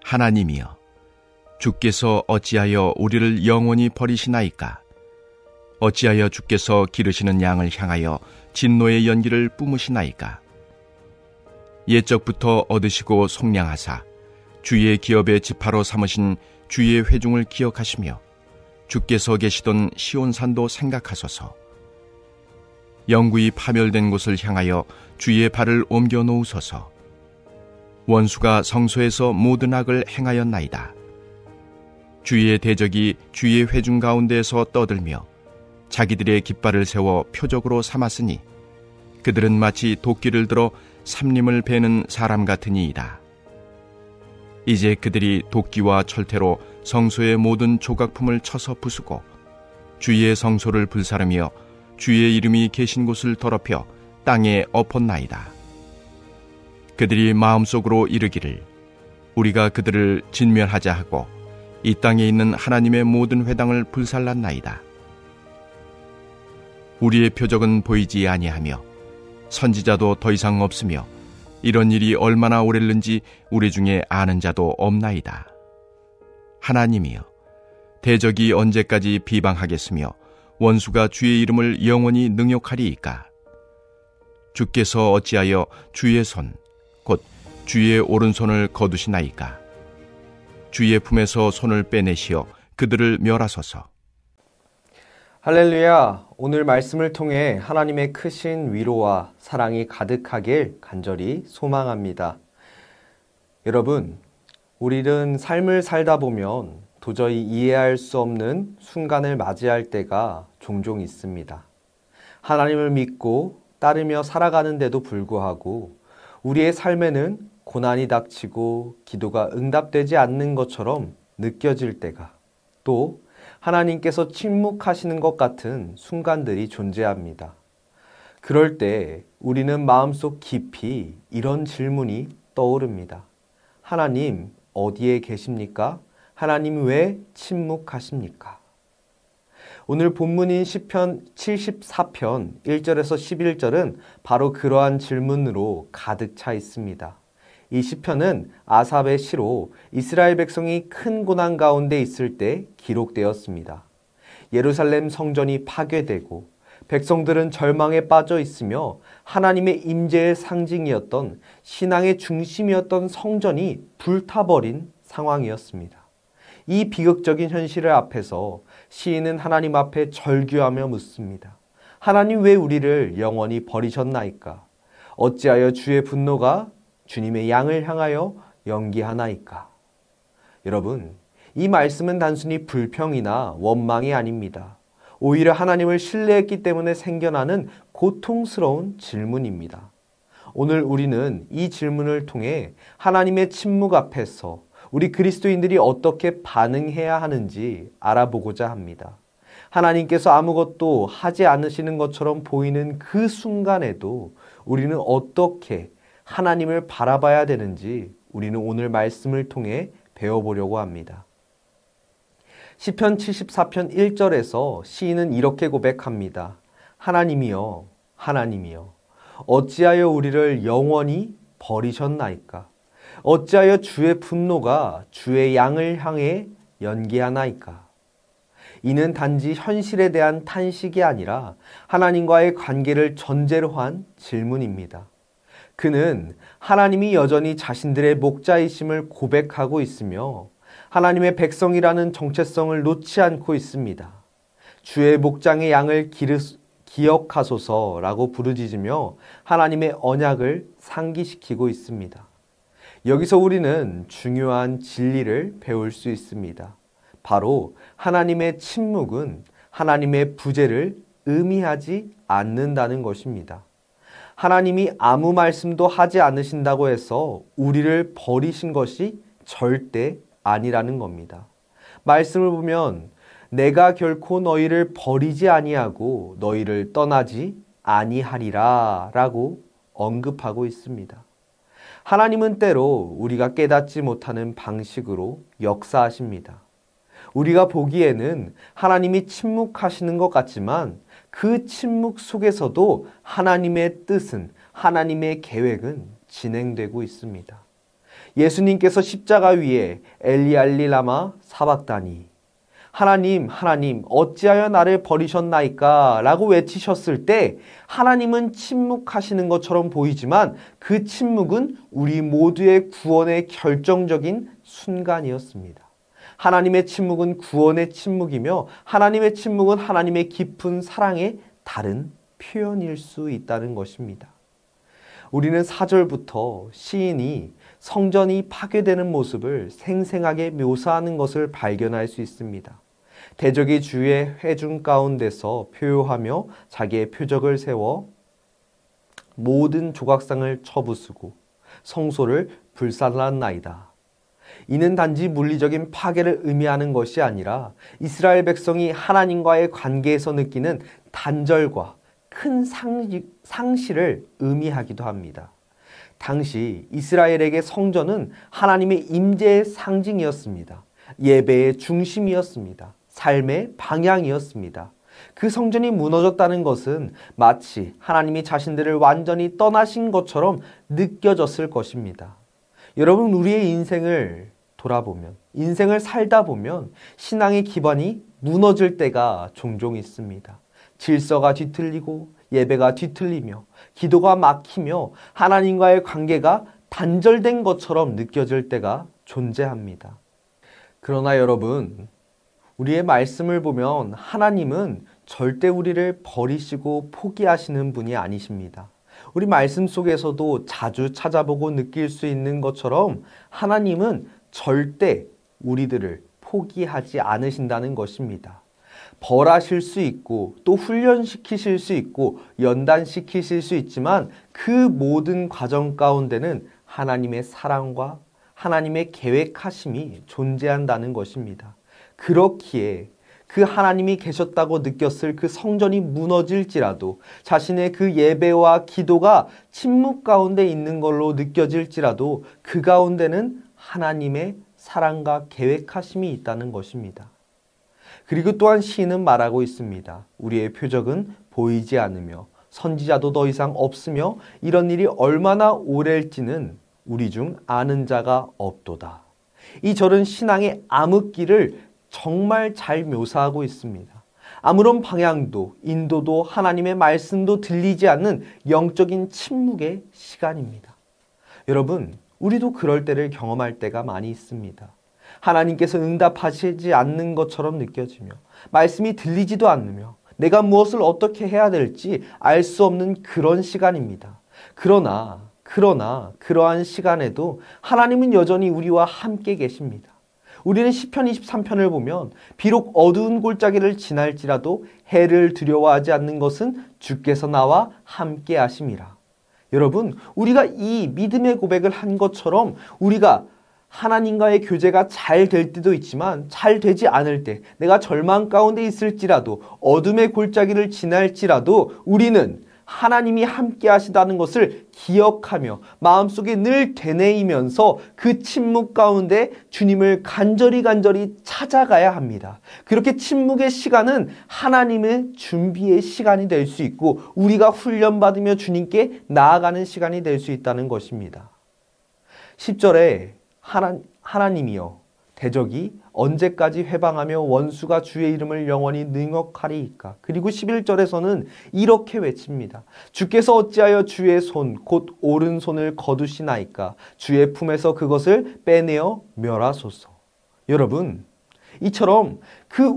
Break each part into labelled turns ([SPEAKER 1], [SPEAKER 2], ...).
[SPEAKER 1] 하나님이여, 주께서 어찌하여 우리를 영원히 버리시나이까? 어찌하여 주께서 기르시는 양을 향하여 진노의 연기를 뿜으시나이까? 옛적부터 얻으시고 속량하사 주의 기업의 지파로 삼으신 주의 회중을 기억하시며 주께서 계시던 시온산도 생각하소서. 영구히 파멸된 곳을 향하여 주의 발을 옮겨 놓으소서. 원수가 성소에서 모든 악을 행하였나이다. 주의 대적이 주의 회중 가운데에서 떠들며 자기들의 깃발을 세워 표적으로 삼았으니 그들은 마치 도끼를 들어 삼림을 베는 사람 같으니이다. 이제 그들이 도끼와 철퇴로 성소의 모든 조각품을 쳐서 부수고 주의 성소를 불사르며 주의 이름이 계신 곳을 더럽혀 땅에 엎었나이다. 그들이 마음속으로 이르기를 우리가 그들을 진멸하자 하고 이 땅에 있는 하나님의 모든 회당을 불살랐나이다. 우리의 표적은 보이지 아니하며 선지자도 더 이상 없으며 이런 일이 얼마나 오랬는지 우리 중에 아는 자도 없나이다. 하나님이여, 대적이 언제까지 비방하겠으며 원수가 주의 이름을 영원히 능욕하리이까? 주께서 어찌하여 주의 손, 곧 주의 오른손을 거두시나이까? 주의 품에서 손을 빼내시어 그들을 멸하소서.
[SPEAKER 2] 할렐루야! 오늘 말씀을 통해 하나님의 크신 위로와 사랑이 가득하길 간절히 소망합니다. 여러분, 우리는 삶을 살다 보면 도저히 이해할 수 없는 순간을 맞이할 때가 종종 있습니다. 하나님을 믿고 따르며 살아가는데도 불구하고 우리의 삶에는 고난이 닥치고 기도가 응답되지 않는 것처럼 느껴질 때가, 또 하나님께서 침묵하시는 것 같은 순간들이 존재합니다. 그럴 때 우리는 마음속 깊이 이런 질문이 떠오릅니다. 하나님, 어디에 계십니까? 하나님 왜 침묵하십니까? 오늘 본문인 시편 74편 1절에서 11절은 바로 그러한 질문으로 가득 차 있습니다. 이 시편은 아삽의 시로 이스라엘 백성이 큰 고난 가운데 있을 때 기록되었습니다. 예루살렘 성전이 파괴되고 백성들은 절망에 빠져 있으며 하나님의 임재의 상징이었던 신앙의 중심이었던 성전이 불타버린 상황이었습니다. 이 비극적인 현실을 앞에서 시인은 하나님 앞에 절규하며 묻습니다. 하나님, 왜 우리를 영원히 버리셨나이까? 어찌하여 주의 분노가 주님의 양을 향하여 연기하나이까? 여러분, 이 말씀은 단순히 불평이나 원망이 아닙니다. 오히려 하나님을 신뢰했기 때문에 생겨나는 고통스러운 질문입니다. 오늘 우리는 이 질문을 통해 하나님의 침묵 앞에서 우리 그리스도인들이 어떻게 반응해야 하는지 알아보고자 합니다. 하나님께서 아무것도 하지 않으시는 것처럼 보이는 그 순간에도 우리는 어떻게 하나님을 바라봐야 되는지 우리는 오늘 말씀을 통해 배워보려고 합니다. 시편 74편 1절에서 시인은 이렇게 고백합니다. 하나님이여, 하나님이여, 어찌하여 우리를 영원히 버리셨나이까? 어찌하여 주의 분노가 주의 양을 향해 연기하나이까? 이는 단지 현실에 대한 탄식이 아니라 하나님과의 관계를 전제로 한 질문입니다. 그는 하나님이 여전히 자신들의 목자이심을 고백하고 있으며 하나님의 백성이라는 정체성을 놓지 않고 있습니다. 주의 목장의 양을 기억하소서라고 부르짖으며 하나님의 언약을 상기시키고 있습니다. 여기서 우리는 중요한 진리를 배울 수 있습니다. 바로 하나님의 침묵은 하나님의 부재를 의미하지 않는다는 것입니다. 하나님이 아무 말씀도 하지 않으신다고 해서 우리를 버리신 것이 절대 아니라는 겁니다. 말씀을 보면 내가 결코 너희를 버리지 아니하고 너희를 떠나지 아니하리라 라고 언급하고 있습니다. 하나님은 때로 우리가 깨닫지 못하는 방식으로 역사하십니다. 우리가 보기에는 하나님이 침묵하시는 것 같지만 그 침묵 속에서도 하나님의 뜻은, 하나님의 계획은 진행되고 있습니다. 예수님께서 십자가 위에 엘리 라마 사박다니, 하나님, 하나님, 어찌하여 나를 버리셨나이까? 라고 외치셨을 때 하나님은 침묵하시는 것처럼 보이지만 그 침묵은 우리 모두의 구원의 결정적인 순간이었습니다. 하나님의 침묵은 구원의 침묵이며 하나님의 침묵은 하나님의 깊은 사랑의 다른 표현일 수 있다는 것입니다. 우리는 4절부터 시인이 성전이 파괴되는 모습을 생생하게 묘사하는 것을 발견할 수 있습니다. 대적이 주의 회중 가운데서 표효하며 자기의 표적을 세워 모든 조각상을 쳐부수고 성소를 불살랐나이다. 이는 단지 물리적인 파괴를 의미하는 것이 아니라 이스라엘 백성이 하나님과의 관계에서 느끼는 단절과 큰 상실을 의미하기도 합니다. 당시 이스라엘에게 성전은 하나님의 임재의 상징이었습니다. 예배의 중심이었습니다. 삶의 방향이었습니다. 그 성전이 무너졌다는 것은 마치 하나님이 자신들을 완전히 떠나신 것처럼 느껴졌을 것입니다. 여러분, 우리의 인생을 돌아보면, 인생을 살다 보면 신앙의 기반이 무너질 때가 종종 있습니다. 질서가 뒤틀리고 예배가 뒤틀리며 기도가 막히며 하나님과의 관계가 단절된 것처럼 느껴질 때가 존재합니다. 그러나 여러분, 우리의 말씀을 보면 하나님은 절대 우리를 버리시고 포기하시는 분이 아니십니다. 우리 말씀 속에서도 자주 찾아보고 느낄 수 있는 것처럼 하나님은 절대 우리들을 포기하지 않으신다는 것입니다. 벌하실 수 있고 또 훈련시키실 수 있고 연단시키실 수 있지만 그 모든 과정 가운데는 하나님의 사랑과 하나님의 계획하심이 존재한다는 것입니다. 그렇기에 그 하나님이 계셨다고 느꼈을 그 성전이 무너질지라도 자신의 그 예배와 기도가 침묵 가운데 있는 걸로 느껴질지라도 그 가운데는 하나님의 사랑과 계획하심이 있다는 것입니다. 그리고 또한 시인은 말하고 있습니다. 우리의 표적은 보이지 않으며 선지자도 더 이상 없으며 이런 일이 얼마나 오래일지는 우리 중 아는 자가 없도다. 이 절은 신앙의 암흑기를 정말 잘 묘사하고 있습니다. 아무런 방향도 인도도 하나님의 말씀도 들리지 않는 영적인 침묵의 시간입니다. 여러분, 우리도 그럴 때를 경험할 때가 많이 있습니다. 하나님께서 응답하시지 않는 것처럼 느껴지며 말씀이 들리지도 않으며 내가 무엇을 어떻게 해야 될지 알 수 없는 그런 시간입니다. 그러나 그러한 시간에도 하나님은 여전히 우리와 함께 계십니다. 우리는 시편 23편을 보면 비록 어두운 골짜기를 지날지라도 해를 두려워하지 않는 것은 주께서 나와 함께 하심이라. 여러분, 우리가 이 믿음의 고백을 한 것처럼 우리가 하나님과의 교제가 잘 될 때도 있지만 잘 되지 않을 때, 내가 절망 가운데 있을지라도 어둠의 골짜기를 지날지라도 우리는 하나님이 함께 하시다는 것을 기억하며 마음속에 늘 되뇌이면서 그 침묵 가운데 주님을 간절히 찾아가야 합니다. 그렇게 침묵의 시간은 하나님의 준비의 시간이 될 수 있고 우리가 훈련받으며 주님께 나아가는 시간이 될 수 있다는 것입니다. 10절에 하나님이여 대적이 언제까지 회방하며 원수가 주의 이름을 영원히 능욕하리이까. 그리고 11절에서는 이렇게 외칩니다. 주께서 어찌하여 주의 손 곧 오른손을 거두시나이까. 주의 품에서 그것을 빼내어 멸하소서. 여러분, 이처럼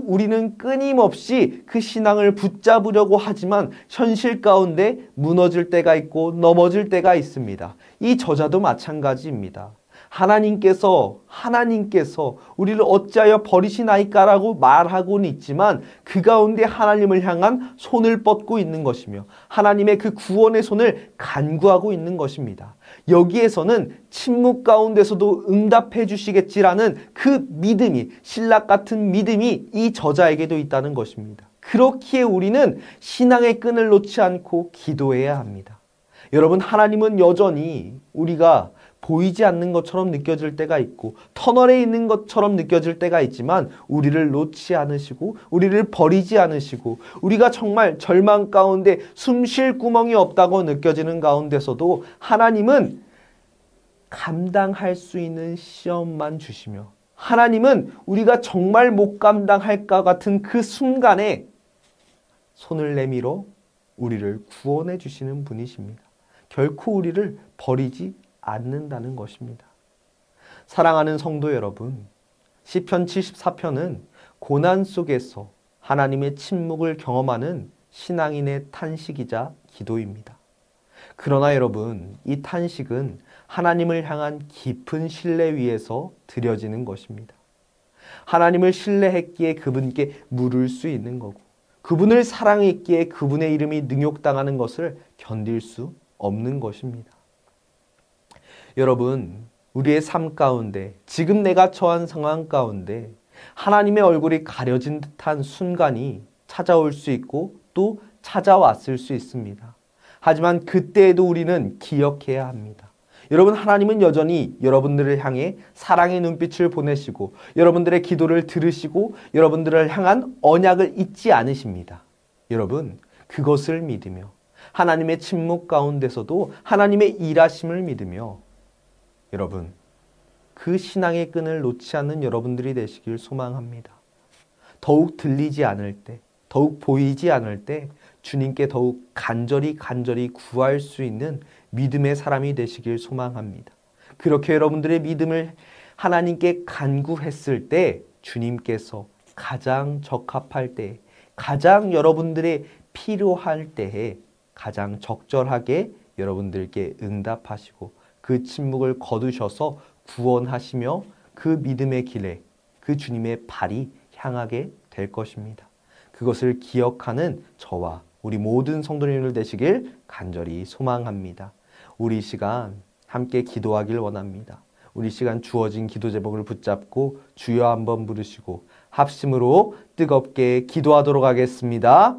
[SPEAKER 2] 우리는 끊임없이 그 신앙을 붙잡으려고 하지만 현실 가운데 무너질 때가 있고 넘어질 때가 있습니다. 이 저자도 마찬가지입니다. 하나님께서 우리를 어찌하여 버리시나이까라고 말하고는 있지만 그 가운데 하나님을 향한 손을 뻗고 있는 것이며 하나님의 그 구원의 손을 간구하고 있는 것입니다. 여기에서는 침묵 가운데서도 응답해 주시겠지라는 그 믿음이, 신락 같은 믿음이 이 저자에게도 있다는 것입니다. 그렇기에 우리는 신앙의 끈을 놓지 않고 기도해야 합니다. 여러분, 하나님은 여전히 우리가 보이지 않는 것처럼 느껴질 때가 있고 터널에 있는 것처럼 느껴질 때가 있지만 우리를 놓지 않으시고 우리를 버리지 않으시고 우리가 정말 절망 가운데 숨 쉴 구멍이 없다고 느껴지는 가운데서도 하나님은 감당할 수 있는 시험만 주시며 하나님은 우리가 정말 못 감당할까 같은 그 순간에 손을 내밀어 우리를 구원해 주시는 분이십니다. 결코 우리를 버리지 않는다는 것입니다. 사랑하는 성도 여러분, 시편 74편은 고난 속에서 하나님의 침묵을 경험하는 신앙인의 탄식이자 기도입니다. 그러나 여러분, 이 탄식은 하나님을 향한 깊은 신뢰 위에서 드려지는 것입니다. 하나님을 신뢰했기에 그분께 물을 수 있는 거고, 그분을 사랑했기에 그분의 이름이 능욕당하는 것을 견딜 수 없는 것입니다. 여러분, 우리의 삶 가운데, 지금 내가 처한 상황 가운데 하나님의 얼굴이 가려진 듯한 순간이 찾아올 수 있고 또 찾아왔을 수 있습니다. 하지만 그때에도 우리는 기억해야 합니다. 여러분, 하나님은 여전히 여러분들을 향해 사랑의 눈빛을 보내시고 여러분들의 기도를 들으시고 여러분들을 향한 언약을 잊지 않으십니다. 여러분, 그것을 믿으며 하나님의 침묵 가운데서도 하나님의 일하심을 믿으며 여러분, 그 신앙의 끈을 놓지 않는 여러분들이 되시길 소망합니다. 더욱 들리지 않을 때, 더욱 보이지 않을 때 주님께 더욱 간절히 구할 수 있는 믿음의 사람이 되시길 소망합니다. 그렇게 여러분들의 믿음을 하나님께 간구했을 때 주님께서 가장 적합할 때, 가장 여러분들의 필요할 때에 가장 적절하게 여러분들께 응답하시고 그 침묵을 거두셔서 구원하시며 그 믿음의 길에 그 주님의 발이 향하게 될 것입니다. 그것을 기억하는 저와 우리 모든 성도님들 되시길 간절히 소망합니다. 우리 시간 함께 기도하길 원합니다. 우리 시간 주어진 기도 제목을 붙잡고 주여 한번 부르시고 합심으로 뜨겁게 기도하도록 하겠습니다.